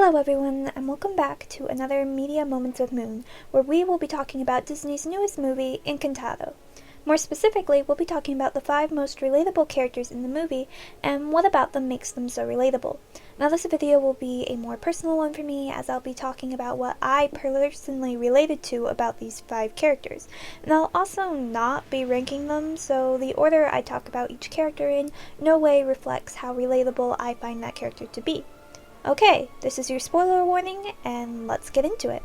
Hello everyone, and welcome back to another Media Moments with Moon, where we will be talking about Disney's newest movie, Encanto. More specifically, we'll be talking about the 5 most relatable characters in the movie, and what about them makes them so relatable. Now this video will be a more personal one for me, as I'll be talking about what I personally related to about these 5 characters. And I'll also not be ranking them, so the order I talk about each character in no way reflects how relatable I find that character to be. Okay, this is your spoiler warning, and let's get into it.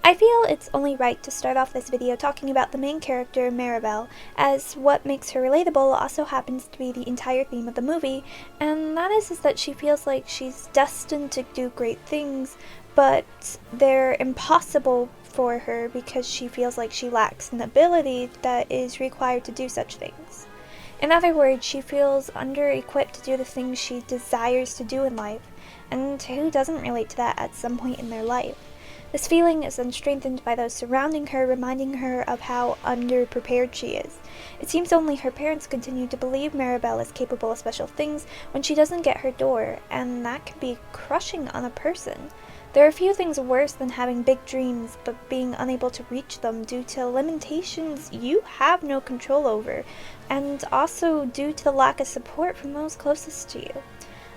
I feel it's only right to start off this video talking about the main character, Mirabel, as what makes her relatable also happens to be the entire theme of the movie, and that is that she feels like she's destined to do great things, but they're impossible for her because she feels like she lacks an ability that is required to do such things. In other words, she feels under-equipped to do the things she desires to do in life, and who doesn't relate to that at some point in their life? This feeling is then strengthened by those surrounding her, reminding her of how underprepared she is. It seems only her parents continue to believe Mirabel is capable of special things when she doesn't get her door, and that can be crushing on a person. There are few things worse than having big dreams but being unable to reach them due to limitations you have no control over, and also due to the lack of support from those closest to you.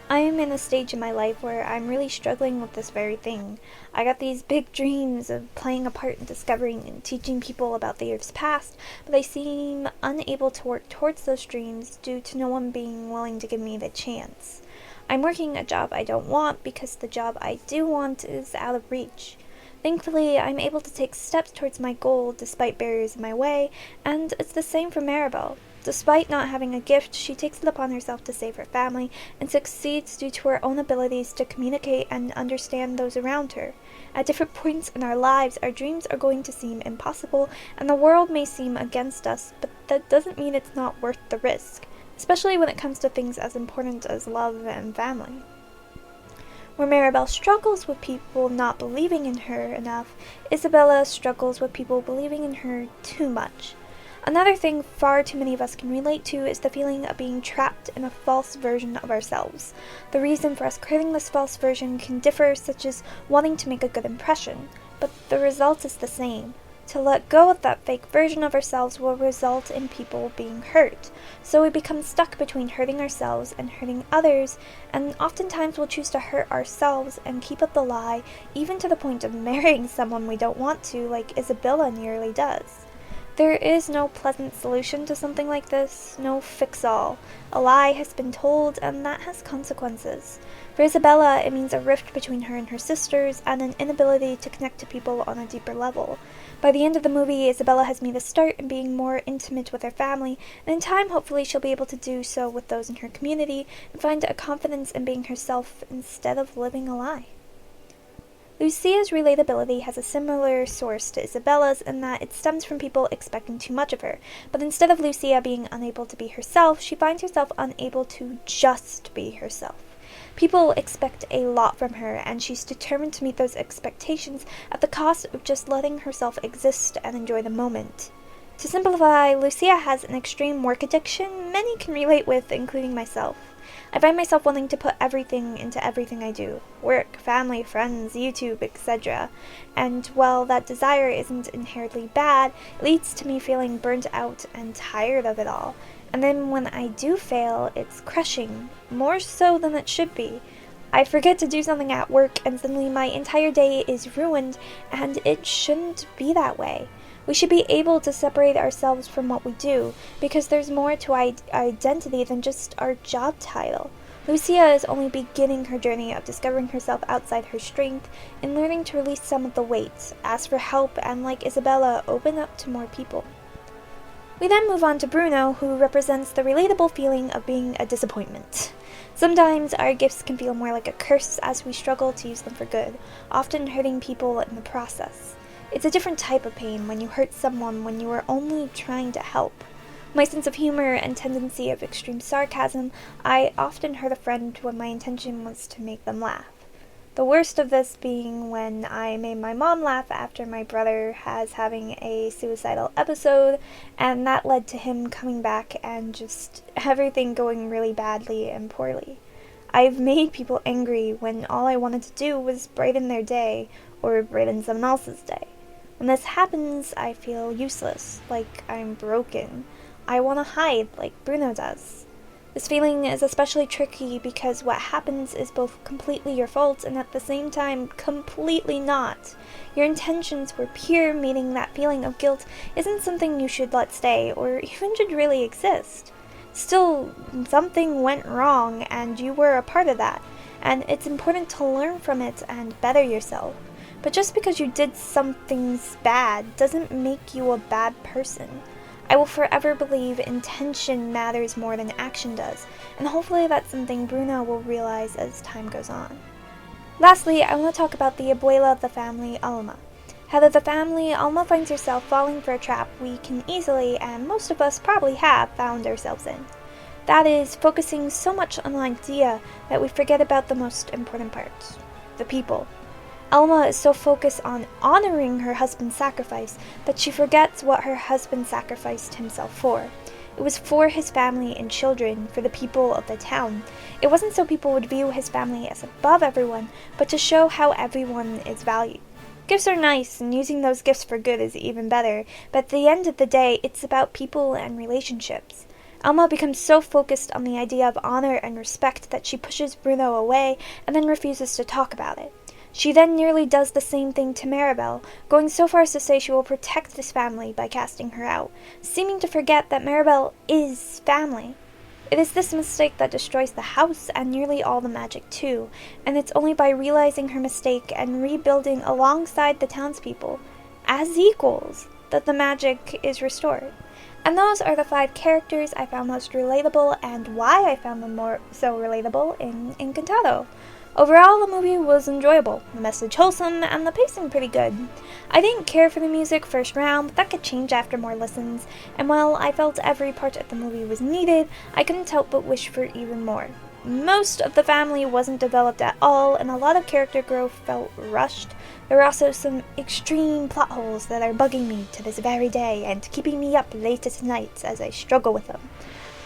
I am in a stage in my life where I'm really struggling with this very thing. I got these big dreams of playing a part in discovering and teaching people about the Earth's past, but I seem unable to work towards those dreams due to no one being willing to give me the chance. I'm working a job I don't want because the job I do want is out of reach. Thankfully, I'm able to take steps towards my goal despite barriers in my way, and it's the same for Mirabel. Despite not having a gift, she takes it upon herself to save her family, and succeeds due to her own abilities to communicate and understand those around her. At different points in our lives, our dreams are going to seem impossible, and the world may seem against us, but that doesn't mean it's not worth the risk, especially when it comes to things as important as love and family. Where Mirabel struggles with people not believing in her enough, Isabella struggles with people believing in her too much. Another thing far too many of us can relate to is the feeling of being trapped in a false version of ourselves. The reason for us craving this false version can differ, such as wanting to make a good impression, but the result is the same. To let go of that fake version of ourselves will result in people being hurt, so we become stuck between hurting ourselves and hurting others, and oftentimes we'll choose to hurt ourselves and keep up the lie, even to the point of marrying someone we don't want to, like Isabella nearly does. There is no pleasant solution to something like this, no fix-all. A lie has been told, and that has consequences. For Isabella, it means a rift between her and her sisters, and an inability to connect to people on a deeper level. By the end of the movie, Isabella has made a start in being more intimate with her family, and in time, hopefully, she'll be able to do so with those in her community, and find a confidence in being herself instead of living a lie. Lucia's relatability has a similar source to Isabella's in that it stems from people expecting too much of her, but instead of Lucia being unable to be herself, she finds herself unable to just be herself. People expect a lot from her, and she's determined to meet those expectations at the cost of just letting herself exist and enjoy the moment. To simplify, Lucia has an extreme work addiction many can relate with, including myself. I find myself wanting to put everything into everything I do. Work, family, friends, YouTube, etc. And while that desire isn't inherently bad, it leads to me feeling burnt out and tired of it all. And then when I do fail, it's crushing, more so than it should be. I forget to do something at work and suddenly my entire day is ruined, and it shouldn't be that way. We should be able to separate ourselves from what we do, because there's more to our identity than just our job title. Lucia is only beginning her journey of discovering herself outside her strength and learning to release some of the weight, ask for help, and like Isabella, open up to more people. We then move on to Bruno, who represents the relatable feeling of being a disappointment. Sometimes our gifts can feel more like a curse as we struggle to use them for good, often hurting people in the process. It's a different type of pain when you hurt someone when you are only trying to help. My sense of humor and tendency of extreme sarcasm, I often hurt a friend when my intention was to make them laugh. The worst of this being when I made my mom laugh after my brother has having a suicidal episode, and that led to him coming back and just everything going really badly and poorly. I've made people angry when all I wanted to do was brighten their day or brighten someone else's day. When this happens, I feel useless, like I'm broken. I want to hide like Bruno does. This feeling is especially tricky because what happens is both completely your fault and at the same time completely not. Your intentions were pure, meaning that feeling of guilt isn't something you should let stay or even should really exist. Still, something went wrong and you were a part of that, and it's important to learn from it and better yourself. But just because you did something bad doesn't make you a bad person. I will forever believe intention matters more than action does, and hopefully that's something Bruno will realize as time goes on. Lastly, I want to talk about the abuela of the family, Alma. Head of the family, Alma finds herself falling for a trap we can easily, and most of us probably have, found ourselves in. That is, focusing so much on the idea that we forget about the most important parts, the people. Alma is so focused on honoring her husband's sacrifice that she forgets what her husband sacrificed himself for. It was for his family and children, for the people of the town. It wasn't so people would view his family as above everyone, but to show how everyone is valued. Gifts are nice, and using those gifts for good is even better, but at the end of the day, it's about people and relationships. Alma becomes so focused on the idea of honor and respect that she pushes Bruno away and then refuses to talk about it. She then nearly does the same thing to Maribel, going so far as to say she will protect this family by casting her out, seeming to forget that Maribel is family. It is this mistake that destroys the house and nearly all the magic too, and it's only by realizing her mistake and rebuilding alongside the townspeople, as equals, that the magic is restored. And those are the 5 characters I found most relatable and why I found them more so relatable in Encanto. Overall, the movie was enjoyable, the message wholesome, and the pacing pretty good. I didn't care for the music first round, but that could change after more listens, and while I felt every part of the movie was needed, I couldn't help but wish for even more. Most of the family wasn't developed at all, and a lot of character growth felt rushed. There were also some extreme plot holes that are bugging me to this very day and keeping me up late at night as I struggle with them.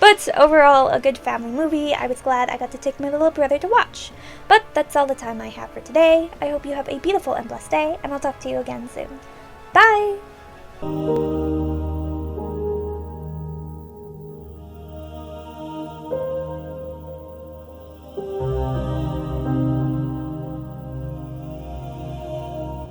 But overall, a good family movie. I was glad I got to take my little brother to watch. But that's all the time I have for today. I hope you have a beautiful and blessed day, and I'll talk to you again soon. Bye!